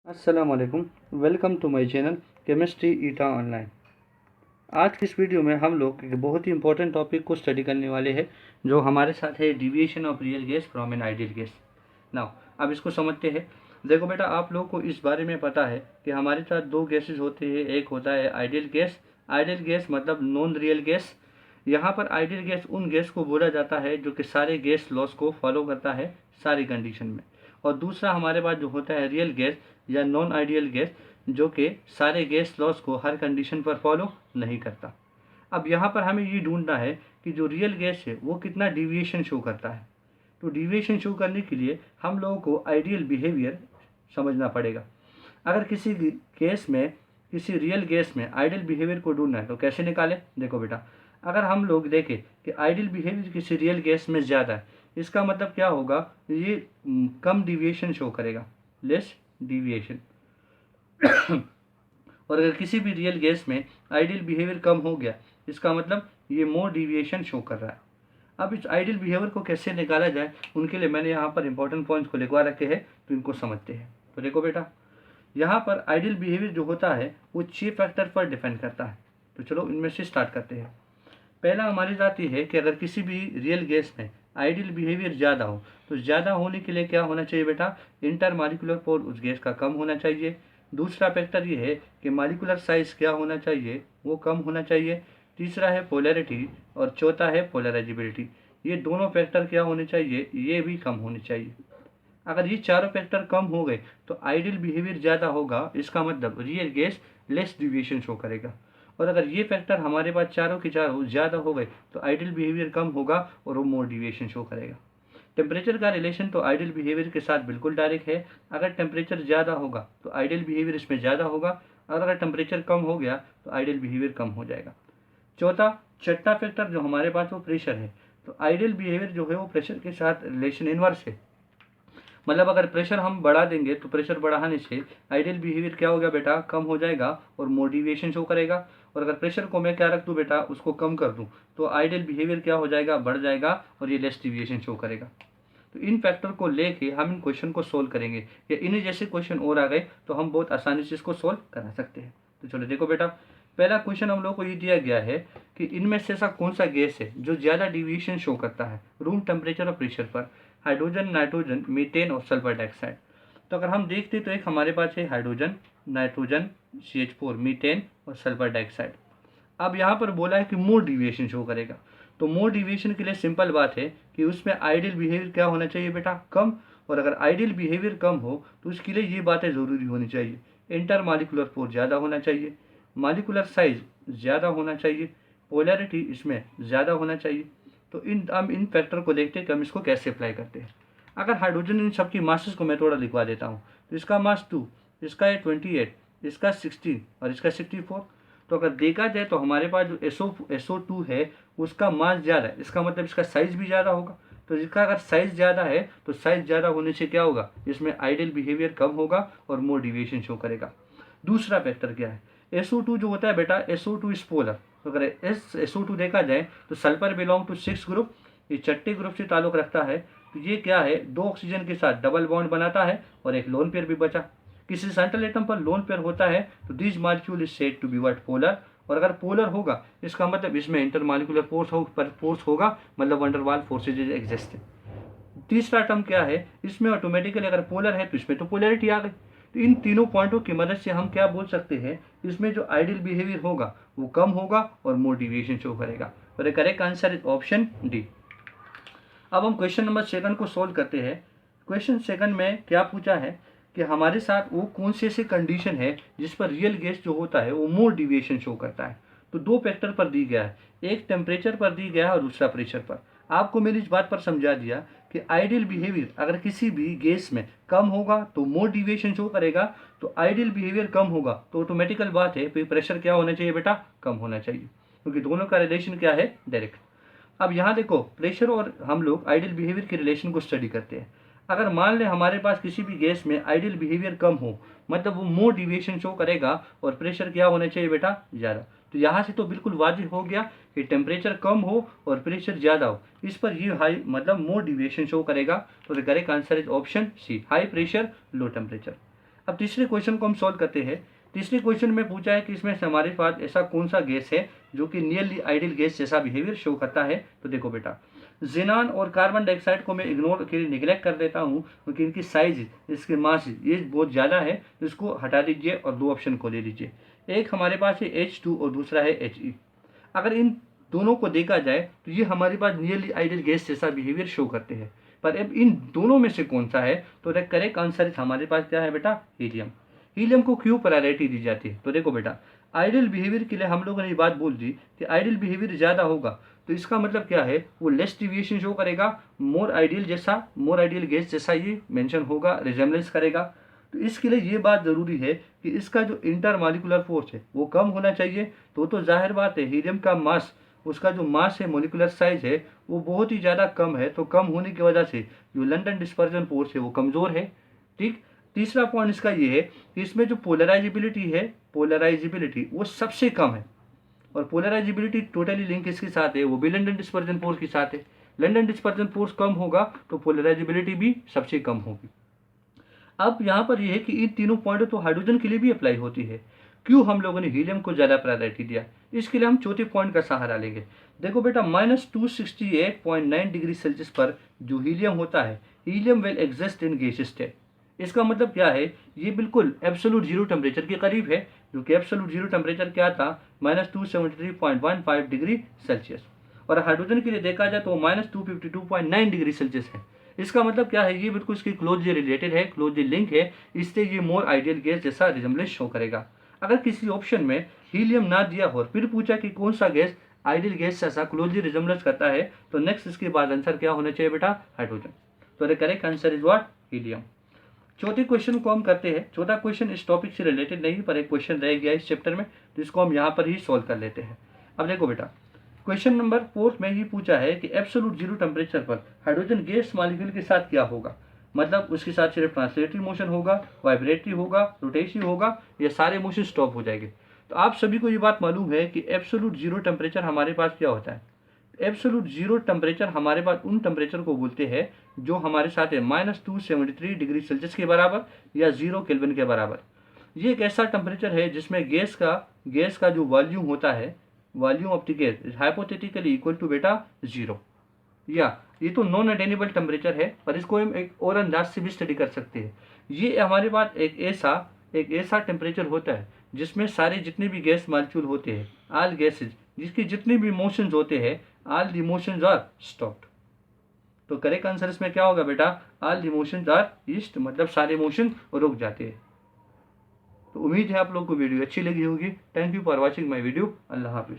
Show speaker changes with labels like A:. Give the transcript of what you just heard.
A: अस्सलाम वालेकुम। Welcome to my channel chemistry eta online. आज की इस वीडियो में हम लोग एक बहुत ही इंपॉर्टेंट टॉपिक को स्टडी करने वाले हैं जो हमारे साथ है deviation of real gas from an ideal gas. Now अब इसको समझते हैं। देखो बेटा, आप लोगों को इस बारे में पता है कि हमारे साथ दो गैसेज होते हैं। एक होता है आइडियल गैस। आइडियल गैस मतलब नॉन रियल गैस। यहाँ पर आइडियल गैस उन गैस को बोला जाता है जो कि सारे गैस लॉस को फॉलो करता है सारी कंडीशन में। और दूसरा हमारे पास जो होता है रियल गैस या नॉन आइडियल गैस, जो कि सारे गैस लॉस को हर कंडीशन पर फॉलो नहीं करता। अब यहाँ पर हमें ये ढूंढना है कि जो रियल गैस है वो कितना डिविएशन शो करता है। तो डिविएशन शो करने के लिए हम लोगों को आइडियल बिहेवियर समझना पड़ेगा। अगर किसी केस में, किसी रियल गैस में आइडियल बिहेवियर को ढूंढना है तो कैसे निकालें। देखो बेटा, अगर हम लोग देखें कि आइडियल बिहेवियर किसी रियल गैस में ज़्यादा है, इसका मतलब क्या होगा, ये कम डिविएशन शो करेगा, लेस डिविएशन। और अगर किसी भी रियल गैस में आइडियल बिहेवियर कम हो गया, इसका मतलब ये मोर डिविएशन शो कर रहा है। अब इस आइडियल बिहेवियर को कैसे निकाला जाए, उनके लिए मैंने यहाँ पर इंपॉर्टेंट पॉइंट्स को लिखवा रखे हैं, तो इनको समझते हैं। तो देखो बेटा, यहाँ पर आइडियल बिहेवियर जो होता है वो 6 फैक्टर पर डिपेंड करता है। तो चलो इनमें से स्टार्ट करते हैं। पहला हमारी बात ये है कि अगर किसी भी रियल गैस में आइडियल बिहेवियर ज़्यादा हो, तो ज़्यादा होने के लिए क्या होना चाहिए बेटा, इंटरमॉलिक्यूलर फोर्स उस गैस का कम होना चाहिए। दूसरा फैक्टर ये है कि मॉलिक्यूलर साइज क्या होना चाहिए, वो कम होना चाहिए। तीसरा है पोलैरिटी और चौथा है पोलराइजेबिलिटी। ये दोनों फैक्टर क्या होने चाहिए, ये भी कम होने चाहिए। अगर ये चारों फैक्टर कम हो गए तो आइडियल बिहेवियर ज़्यादा होगा, इसका मतलब real gas less deviation show करेगा। और अगर ये फैक्टर हमारे पास चारों के चारों ज़्यादा हो गए तो आइडियल बिहेवियर कम होगा और वो मोर डिविएशन शो करेगा। टेम्परेचर का रिलेशन तो आइडियल बिहेवियर के साथ बिल्कुल डायरेक्ट है। अगर टेम्परेचर ज़्यादा होगा तो आइडियल बिहेवियर इसमें ज़्यादा होगा, और अगर टेम्परेचर कम हो गया तो आइडियल बिहेवियर कम हो जाएगा। छठा फैक्टर जो हमारे पास वो प्रेशर है। तो आइडियल बिहेवियर जो है वो प्रेशर के साथ रिलेशन इनवर्स है। मतलब अगर प्रेशर हम बढ़ा देंगे तो प्रेशर बढ़ाने से आइडियल बिहेवियर क्या हो गया बेटा, कम हो जाएगा और मोर डिविएशन शो करेगा। और अगर प्रेशर को मैं क्या रख दूँ बेटा, उसको कम कर दूँ, तो आइडियल बिहेवियर क्या हो जाएगा, बढ़ जाएगा और ये लेस डिविएशन शो करेगा। तो इन फैक्टर को लेके हम इन क्वेश्चन को सोल्व करेंगे, या इन्हीं जैसे क्वेश्चन और आ गए तो हम बहुत आसानी से इसको सोल्व करा सकते हैं। तो चलो देखो बेटा, पहला क्वेश्चन हम लोग को ये दिया गया है कि इनमें से ऐसा कौन सा गैस है जो ज़्यादा डिविएशन शो करता है रूम टेम्परेचर और प्रेशर पर। हाइड्रोजन, नाइट्रोजन, मीथेन और सल्फर डाइऑक्साइड। तो अगर हम देखते तो एक हमारे पास है हाइड्रोजन, नाइट्रोजन, CH4, मीथेन और सल्फर डाइऑक्साइड। अब यहाँ पर बोला है कि मोर डिविएशन शो करेगा। तो मोर डिविएशन के लिए सिंपल बात है कि उसमें आइडियल बिहेवियर क्या होना चाहिए बेटा, कम। और अगर आइडियल बिहेवियर कम हो तो उसके लिए ये बातें ज़रूरी होनी चाहिए, इंटर मालिकुलर फोर्स ज़्यादा होना चाहिए, मालिकुलर साइज ज़्यादा होना चाहिए, पोलैरिटी इसमें ज़्यादा होना चाहिए। तो हम इन फैक्टर को देखते हैं कि हम इसको कैसे अप्लाई करते हैं। अगर हाइड्रोजन, इन सबकी मासेस को मैं थोड़ा लिखवा देता हूँ। तो इसका मास 2, इसका है 28, इसका 16 और इसका 64। तो अगर देखा जाए तो हमारे पास जो SO2 है उसका मास ज़्यादा है, इसका मतलब इसका साइज भी ज़्यादा होगा। तो इसका अगर साइज ज़्यादा है तो साइज ज़्यादा होने से क्या होगा, इसमें आइडियल बिहेवियर कम होगा और मोर डिविएशन शो करेगा। दूसरा फैक्टर क्या है, SO2 जो होता है बेटा, SO2 इज पोलर। तो अगर SO2 देखा जाए तो सल्फर बिलोंग टू 6 ग्रुप, ये छठे ग्रुप से ताल्लुक रखता है। तो ये क्या है, 2 ऑक्सीजन के साथ डबल बॉन्ड बनाता है और एक लोन पेयर भी बचा। किसी सेंट्रल एटम पर लोन पेयर होता है तो this molecule is said to be what, polar. और अगर पोलर होगा इसका मतलब इसमें इंटरमॉलिक्यूलर फोर्स होगा, मतलब वंडरवाल फोर्सेज एग्जिस्ट है। तीसरा टर्म क्या है, इसमें ऑटोमेटिकली अगर पोलर है तो इसमें तो पोलैरिटी आ गई। तो इन तीनों पॉइंटों की मदद से हम क्या बोल सकते हैं, इसमें जो आइडियल बिहेवियर होगा वो कम होगा और मोर डिविएशन शो करेगा। और correct answer is option D. अब हम क्वेश्चन नंबर 2 को सोल्व करते हैं। क्वेश्चन 2 में क्या पूछा है कि हमारे साथ वो कौन से ऐसे कंडीशन है जिस पर रियल गैस जो होता है वो मोर डिविएशन शो करता है। तो 2 फैक्टर पर दी गया है, एक टेम्परेचर पर दी गया है और दूसरा प्रेशर पर। आपको मैंने इस बात पर समझा दिया कि आइडियल बिहेवियर अगर किसी भी गैस में कम होगा तो मोर डिविएशन शो करेगा, तो आइडियल बिहेवियर कम होगा तो ऑटोमेटिकल बात है फिर प्रेशर क्या होना चाहिए बेटा, कम होना चाहिए, क्योंकि दोनों का रिलेशन क्या है, डायरेक्ट। अब यहाँ देखो, प्रेशर और हम लोग आइडियल बिहेवियर के रिलेशन को स्टडी करते हैं। अगर मान लें हमारे पास किसी भी गैस में आइडियल बिहेवियर कम हो, मतलब वो मोर डिविएशन शो करेगा और प्रेशर क्या होना चाहिए बेटा, ज़्यादा। तो यहाँ से तो बिल्कुल वाजिब हो गया कि टेम्परेचर कम हो और प्रेशर ज़्यादा हो, इस पर ये हाई मतलब मोर डिविएशन शो करेगा। तो the correct answer is option C, high pressure low temperature. अब तीसरे क्वेश्चन को हम सॉल्व करते हैं। तीसरे क्वेश्चन में पूछा है कि इसमें से हमारे पास ऐसा कौन सा गैस है जो कि नियरली आइडियल गैस जैसा बिहेवियर शो करता है। तो देखो बेटा, ज़ेनान और कार्बन डाइऑक्साइड को मैं इग्नोर के लिए निगलेक्ट कर देता हूँ क्योंकि इनकी साइज, इसके मास ये बहुत ज़्यादा है। इसको हटा दीजिए और दो ऑप्शन को ले लीजिए। एक हमारे पास है H2 और दूसरा है He। अगर इन दोनों को देखा जाए तो ये हमारे पास नियरली आइडियल गैस जैसा बिहेवियर शो करते हैं। पर अब इन दोनों में से कौन सा है, तो द करेक्ट आंसर हमारे पास क्या है बेटा, हीलियम। हीलियम को क्यों प्रायोरिटी दी जाती है, तो देखो बेटा, आइडियल बिहेवियर के लिए हम लोगों ने ये बात बोल दी कि आइडियल बिहेवियर ज़्यादा होगा तो इसका मतलब क्या है, वो लेस डिविएशन शो करेगा, मोर आइडियल गैस जैसा ये मेंशन होगा, रिजेम्बलेंस करेगा। तो इसके लिए ये बात ज़रूरी है कि इसका जो इंटरमॉलिक्यूलर फोर्स है वो कम होना चाहिए। तो जाहिर बात है हीलियम का मास, उसका जो मास है, मोलिकुलर साइज है, वो बहुत ही ज़्यादा कम है। तो कम होने की वजह से जो लंदन डिस्पर्जन फोर्स है वो कमज़ोर है। ठीक, तीसरा पॉइंट इसका ये है कि इसमें जो पोलराइजिबिलिटी वो सबसे कम है। और पोलराइजिबिलिटी टोटली लिंक किसके साथ है, वो भी लंदन डिस्पर्जन फोर्स के साथ है। लंदन डिस्पर्जन फोर्स कम होगा तो पोलराइजिबिलिटी भी सबसे कम होगी। अब यहाँ पर यह है कि इन तीनों पॉइंट तो हाइड्रोजन के लिए भी अप्लाई होती है। क्यों हम लोगों ने हीलियम को ज़्यादा प्रायोरिटी दिया, इसके लिए हम चौथे पॉइंट का सहारा लेंगे। देखो बेटा, -268.9 डिग्री सेल्सियस पर जो हीलियम होता है, helium will exist in gaseous state. इसका मतलब क्या है, ये बिल्कुल एब्सोल्यूट जीरो टेम्परेचर के करीब है, जो कि एब्सोल्यूट जीरो टेम्परेचर क्या था, -273.15 डिग्री सेल्सियस। और हाइड्रोजन के लिए देखा जाए तो -252.9 डिग्री सेल्सियस है। इसका मतलब क्या है, ये बिल्कुल इसकी क्लोजली रिलेटेड है, क्लोजली लिंक है, इससे ये मोर आइडियल गैस जैसा रिजेम्बलेंस शो करेगा। अगर किसी ऑप्शन में हीलियम ना दिया हो और फिर पूछा कि कौन सा गैस आइडियल गैस जैसा क्लोजली रिजेम्बलेंस करता है, तो नेक्स्ट इसके बाद आंसर क्या होना चाहिए बेटा, हाइड्रोजन। तो the correct answer is what, helium. चौथे क्वेश्चन को हम करते हैं। चौथा क्वेश्चन इस टॉपिक से रिलेटेड नहीं, पर एक क्वेश्चन रह गया इस चैप्टर में, तो इसको हम यहाँ पर ही सॉल्व कर लेते हैं। अब देखो बेटा, क्वेश्चन नंबर 4 में ये पूछा है कि एब्सोल्यूट जीरो टेम्परेचर पर हाइड्रोजन गैस मॉलिक्यूल के साथ क्या होगा। मतलब उसके साथ सिर्फ ट्रांसलेटरी मोशन होगा, वाइब्रेटरी होगा, रोटेशनल होगा, या सारे मोशन स्टॉप हो जाएंगे। तो आप सभी को ये बात मालूम है कि एब्सोल्यूट जीरो टेम्परेचर हमारे पास क्या होता है। एब्सोल्यूट जीरो टेम्परेचर हमारे पास उन टेम्परेचर को बोलते हैं जो हमारे साथ है -273 डिग्री सेल्सियस के बराबर या 0 केल्विन के बराबर। ये एक ऐसा टेम्परेचर है जिसमें गैस का जो वॉल्यूम होता है, volume of the gas is hypothetically equal to बेटा 0। या ये तो नॉन अटेनेबल टेम्परेचर है, पर इसको हम एक और अंदाज से भी स्टडी कर सकते हैं। ये हमारे पास एक ऐसा टेम्परेचर होता है जिसमें सारे जितने भी गैस मॉलिक्यूल होते हैं, ऑल गैसेज, जिसके जितने भी मोशंस होते हैं, all the motions are stopped. तो करेक्ट आंसर इसमें क्या होगा बेटा, all the motions are east, मतलब सारे मोशन रुक जाते हैं। तो उम्मीद है आप लोग को वीडियो अच्छी लगी होगी। Thank you for watching my video. Allah हाफिज़।